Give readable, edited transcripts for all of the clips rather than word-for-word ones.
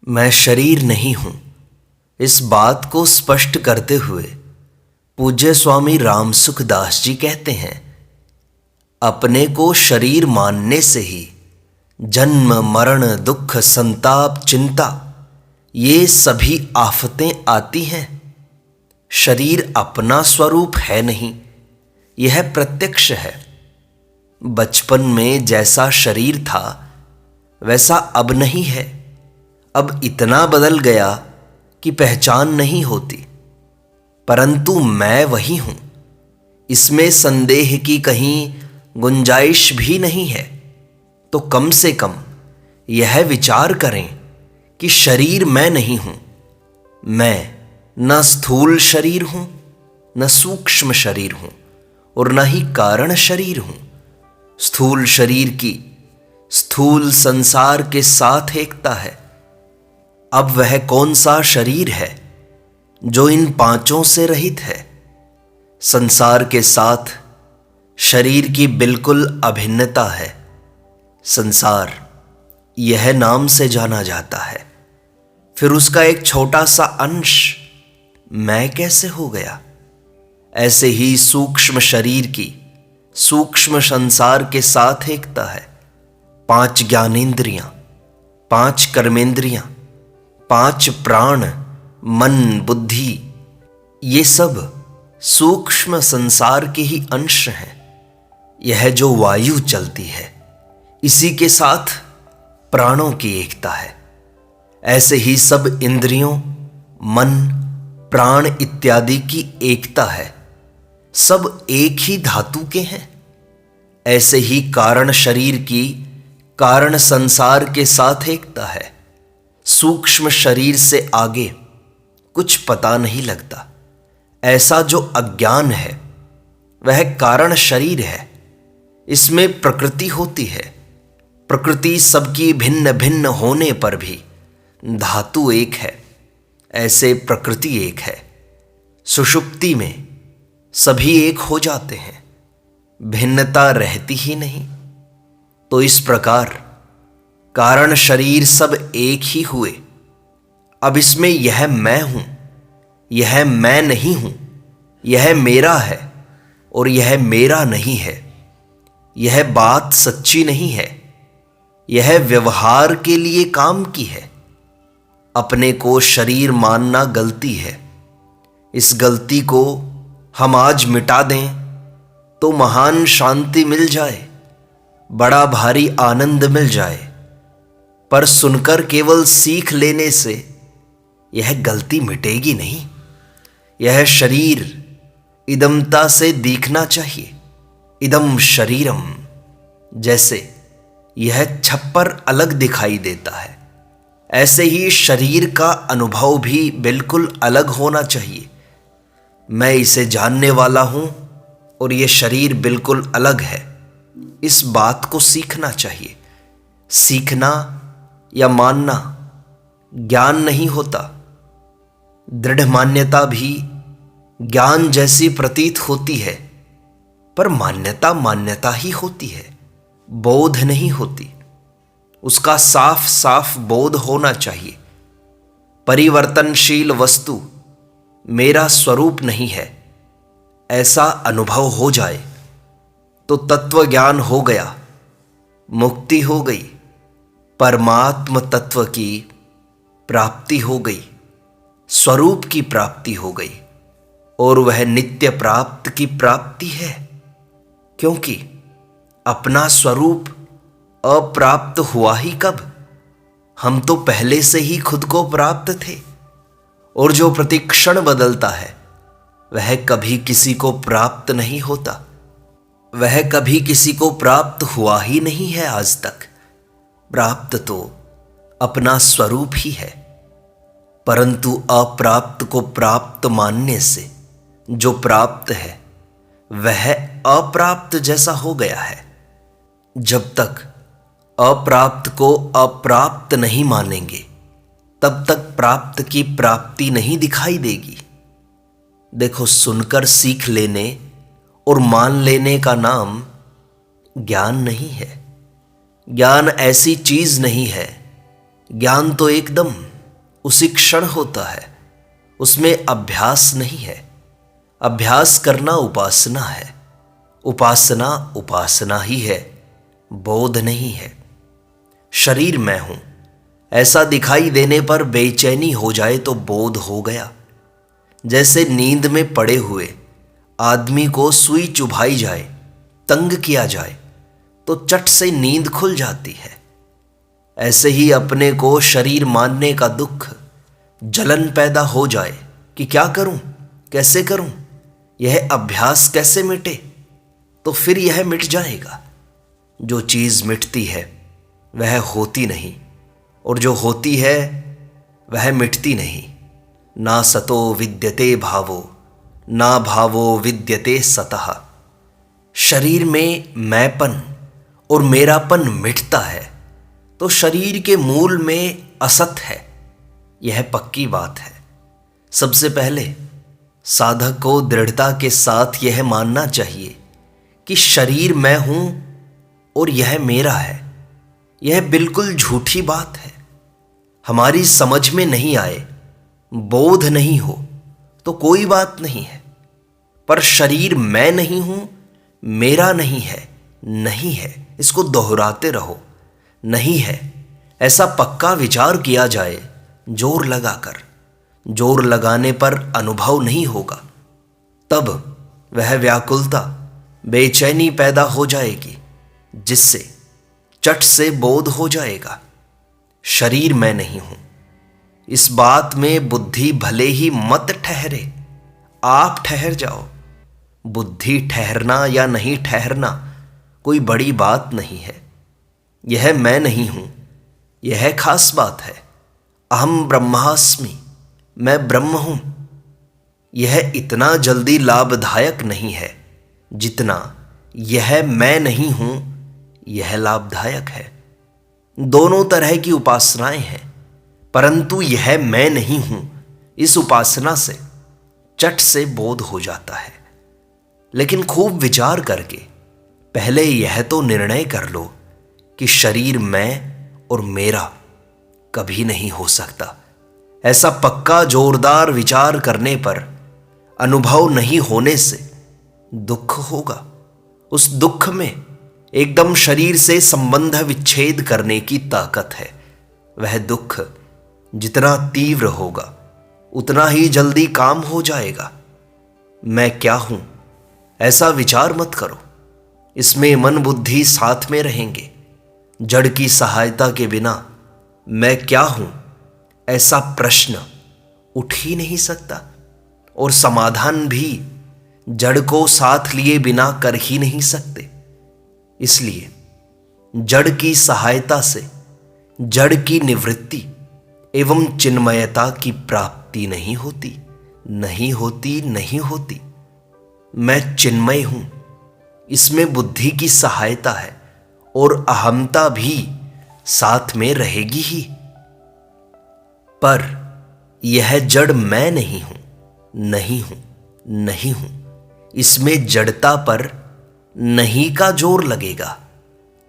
मैं शरीर नहीं हूं, इस बात को स्पष्ट करते हुए पूज्य स्वामी रामसुखदास जी कहते हैं, अपने को शरीर मानने से ही जन्म मरण दुख संताप चिंता ये सभी आफतें आती हैं। शरीर अपना स्वरूप है नहीं, यह प्रत्यक्ष है। बचपन में जैसा शरीर था वैसा अब नहीं है। अब इतना बदल गया कि पहचान नहीं होती, परंतु मैं वही हूं, इसमें संदेह की कहीं गुंजाइश भी नहीं है। तो कम से कम यह विचार करें कि शरीर मैं नहीं हूं। मैं न स्थूल शरीर हूं, न सूक्ष्म शरीर हूं और न ही कारण शरीर हूं। स्थूल शरीर की स्थूल संसार के साथ एकता है। अब वह कौन सा शरीर है जो इन पांचों से रहित है? संसार के साथ शरीर की बिल्कुल अभिन्नता है। संसार यह नाम से जाना जाता है, फिर उसका एक छोटा सा अंश मैं कैसे हो गया? ऐसे ही सूक्ष्म शरीर की सूक्ष्म संसार के साथ एकता है। 5 ज्ञानेंद्रियां, 5 कर्मेंद्रियां, 5 प्राण, मन, बुद्धि, ये सब सूक्ष्म संसार के ही अंश हैं। यह जो वायु चलती है, इसी के साथ प्राणों की एकता है। ऐसे ही सब इंद्रियों, मन, प्राण इत्यादि की एकता है। सब एक ही धातु के हैं। ऐसे ही कारण शरीर की कारण संसार के साथ एकता है। सूक्ष्म शरीर से आगे कुछ पता नहीं लगता। ऐसा जो अज्ञान है वह कारण शरीर है। इसमें प्रकृति होती है। प्रकृति सबकी भिन्न भिन्न होने पर भी धातु एक है। ऐसे प्रकृति एक है। सुषुप्ति में सभी एक हो जाते हैं, भिन्नता रहती ही नहीं। तो इस प्रकार कारण शरीर सब एक ही हुए। अब इसमें यह मैं हूं, यह मैं नहीं हूं, यह मेरा है और यह मेरा नहीं है, यह बात सच्ची नहीं है। यह व्यवहार के लिए काम की है। अपने को शरीर मानना गलती है। इस गलती को हम आज मिटा दें तो महान शांति मिल जाए, बड़ा भारी आनंद मिल जाए। पर सुनकर केवल सीख लेने से यह गलती मिटेगी नहीं। यह शरीर इदमता से दिखना चाहिए। इदम शरीरम, जैसे यह छप्पर अलग दिखाई देता है, ऐसे ही शरीर का अनुभव भी बिल्कुल अलग होना चाहिए। मैं इसे जानने वाला हूं और यह शरीर बिल्कुल अलग है, इस बात को सीखना चाहिए। सीखना या मानना ज्ञान नहीं होता। दृढ़ मान्यता भी ज्ञान जैसी प्रतीत होती है, पर मान्यता मान्यता ही होती है, बोध नहीं होती। उसका साफ साफ बोध होना चाहिए। परिवर्तनशील वस्तु मेरा स्वरूप नहीं है, ऐसा अनुभव हो जाए तो तत्व ज्ञान हो गया, मुक्ति हो गई, परमात्म तत्व की प्राप्ति हो गई, स्वरूप की प्राप्ति हो गई और वह नित्य प्राप्त की प्राप्ति है। क्योंकि अपना स्वरूप अप्राप्त हुआ ही कब? हम तो पहले से ही खुद को प्राप्त थे। और जो प्रतिक्षण बदलता है वह कभी किसी को प्राप्त नहीं होता। वह कभी किसी को प्राप्त हुआ ही नहीं है आज तक। प्राप्त तो अपना स्वरूप ही है, परंतु अप्राप्त को प्राप्त मानने से जो प्राप्त है वह अप्राप्त जैसा हो गया है। जब तक अप्राप्त को अप्राप्त नहीं मानेंगे तब तक प्राप्त की प्राप्ति नहीं दिखाई देगी। देखो, सुनकर सीख लेने और मान लेने का नाम ज्ञान नहीं है। ज्ञान ऐसी चीज नहीं है। ज्ञान तो एकदम उसी क्षण होता है, उसमें अभ्यास नहीं है। अभ्यास करना उपासना है, उपासना उपासना ही है, बोध नहीं है। शरीर मैं हूं ऐसा दिखाई देने पर बेचैनी हो जाए तो बोध हो गया। जैसे नींद में पड़े हुए आदमी को सुई चुभाई जाए, तंग किया जाए तो चट से नींद खुल जाती है। ऐसे ही अपने को शरीर मानने का दुख, जलन पैदा हो जाए कि क्या करूं, कैसे करूं, यह अभ्यास कैसे मिटे, तो फिर यह मिट जाएगा। जो चीज मिटती है वह होती नहीं, और जो होती है वह मिटती नहीं। ना सतो विद्यते भावो, ना भावो विद्यते सतः। शरीर में मैंपन और मेरापन मिटता है तो शरीर के मूल में असत है, यह पक्की बात है। सबसे पहले साधक को दृढ़ता के साथ यह मानना चाहिए कि शरीर मैं हूं और यह मेरा है। यह बिल्कुल झूठी बात है। हमारी समझ में नहीं आए, बोध नहीं हो तो कोई बात नहीं है, पर शरीर मैं नहीं हूं, मेरा नहीं है, नहीं है, इसको दोहराते रहो। नहीं है ऐसा पक्का विचार किया जाए जोर लगाकर। जोर लगाने पर अनुभव नहीं होगा, तब वह व्याकुलता, बेचैनी पैदा हो जाएगी, जिससे चट से बोध हो जाएगा शरीर मैं नहीं हूं। इस बात में बुद्धि भले ही मत ठहरे, आप ठहर जाओ। बुद्धि ठहरना या नहीं ठहरना कोई बड़ी बात नहीं है। यह मैं नहीं हूं, यह खास बात है। अहम ब्रह्मास्मि, मैं ब्रह्म हूं। यह इतना जल्दी लाभदायक नहीं है जितना यह मैं नहीं हूं यह लाभदायक है। दोनों तरह की उपासनाएं हैं, परंतु यह मैं नहीं हूं इस उपासना से चट से बोध हो जाता है। लेकिन खूब विचार करके पहले यह तो निर्णय कर लो कि शरीर मैं और मेरा कभी नहीं हो सकता। ऐसा पक्का जोरदार विचार करने पर अनुभव नहीं होने से दुख होगा। उस दुख में एकदम शरीर से संबंध विच्छेद करने की ताकत है। वह दुख जितना तीव्र होगा उतना ही जल्दी काम हो जाएगा। मैं क्या हूं ऐसा विचार मत करो, इसमें मन बुद्धि साथ में रहेंगे। जड़ की सहायता के बिना मैं क्या हूं ऐसा प्रश्न उठ ही नहीं सकता, और समाधान भी जड़ को साथ लिए बिना कर ही नहीं सकते। इसलिए जड़ की सहायता से जड़ की निवृत्ति एवं चिन्मयता की प्राप्ति नहीं होती, नहीं होती, नहीं होती। मैं चिन्मय हूं, इसमें बुद्धि की सहायता है और अहमता भी साथ में रहेगी ही। पर यह जड़ मैं नहीं हूं, नहीं हूं, नहीं हूं, इसमें जड़ता पर नहीं का जोर लगेगा।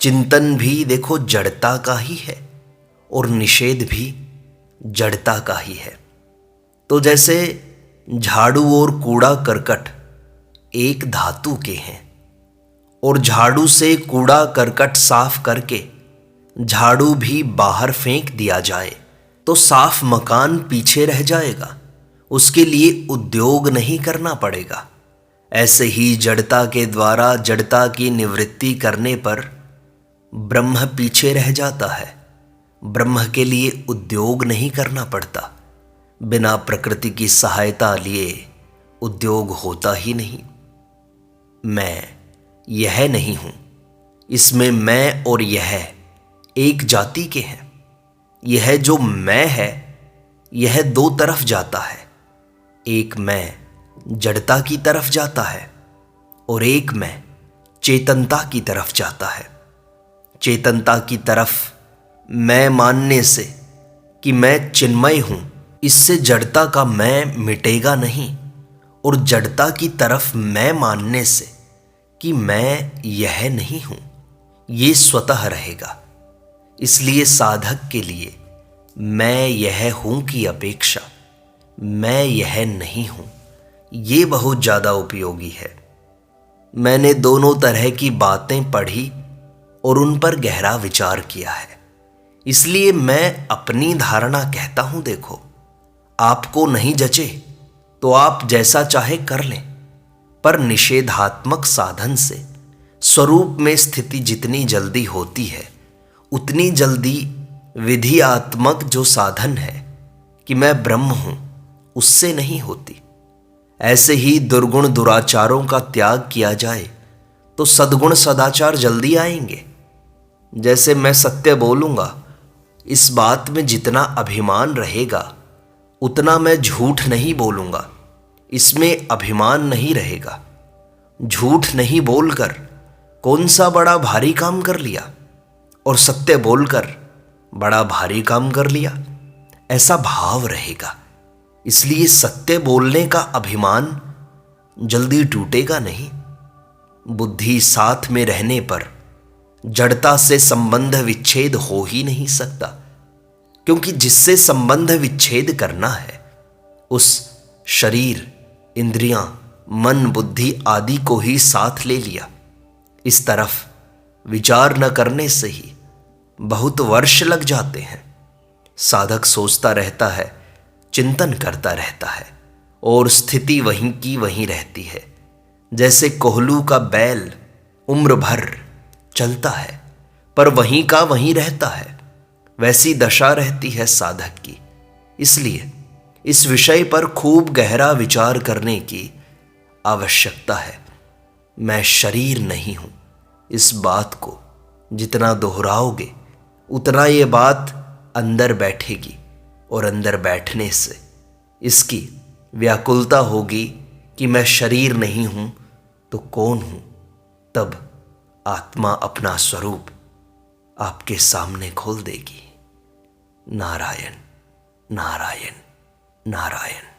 चिंतन भी देखो जड़ता का ही है और निषेध भी जड़ता का ही है। तो जैसे झाड़ू और कूड़ा करकट एक धातु के हैं, और झाड़ू से कूड़ा करकट साफ करके झाड़ू भी बाहर फेंक दिया जाए तो साफ मकान पीछे रह जाएगा, उसके लिए उद्योग नहीं करना पड़ेगा। ऐसे ही जड़ता के द्वारा जड़ता की निवृत्ति करने पर ब्रह्म पीछे रह जाता है। ब्रह्म के लिए उद्योग नहीं करना पड़ता। बिना प्रकृति की सहायता लिए उद्योग होता ही नहीं। मैं यह नहीं हूं, इसमें मैं और यह एक जाति के हैं। यह जो मैं है यह दो तरफ जाता है। एक मैं जड़ता की तरफ जाता है और एक मैं चेतनता की तरफ जाता है। चेतनता की तरफ मैं मानने से कि मैं चिन्मय हूं, इससे जड़ता का मैं मिटेगा नहीं, और जड़ता की तरफ मैं मानने से कि मैं यह नहीं हूं, ये स्वतः रहेगा। इसलिए साधक के लिए मैं यह हूं की अपेक्षा मैं यह नहीं हूं, ये बहुत ज़्यादा उपयोगी है। मैंने दोनों तरह की बातें पढ़ी और उन पर गहरा विचार किया है, इसलिए मैं अपनी धारणा कहता हूं। देखो, आपको नहीं जचे तो आप जैसा चाहे कर लें, पर निषेधात्मक साधन से स्वरूप में स्थिति जितनी जल्दी होती है, उतनी जल्दी विधियात्मक जो साधन है कि मैं ब्रह्म हूं, उससे नहीं होती। ऐसे ही दुर्गुण दुराचारों का त्याग किया जाए तो सद्गुण सदाचार जल्दी आएंगे। जैसे मैं सत्य बोलूंगा, इस बात में जितना अभिमान रहेगा उतना मैं झूठ नहीं बोलूंगा, इसमें अभिमान नहीं रहेगा। झूठ नहीं बोलकर कौन सा बड़ा भारी काम कर लिया, और सत्य बोलकर बड़ा भारी काम कर लिया, ऐसा भाव रहेगा। इसलिए सत्य बोलने का अभिमान जल्दी टूटेगा नहीं। बुद्धि साथ में रहने पर जड़ता से संबंध विच्छेद हो ही नहीं सकता, क्योंकि जिससे संबंध विच्छेद करना है उस शरीर, इंद्रियां, मन, बुद्धि आदि को ही साथ ले लिया। इस तरफ विचार न करने से ही बहुत वर्ष लग जाते हैं। साधक सोचता रहता है, चिंतन करता रहता है, और स्थिति वहीं की वहीं रहती है। जैसे कोहलू का बैल उम्र भर चलता है पर वहीं का वहीं रहता है, वैसी दशा रहती है साधक की। इसलिए इस विषय पर खूब गहरा विचार करने की आवश्यकता है। मैं शरीर नहीं हूं, इस बात को जितना दोहराओगे उतना ये बात अंदर बैठेगी, और अंदर बैठने से इसकी व्याकुलता होगी कि मैं शरीर नहीं हूं तो कौन हूं। तब आत्मा अपना स्वरूप आपके सामने खोल देगी। नारायण नारायण नारायण।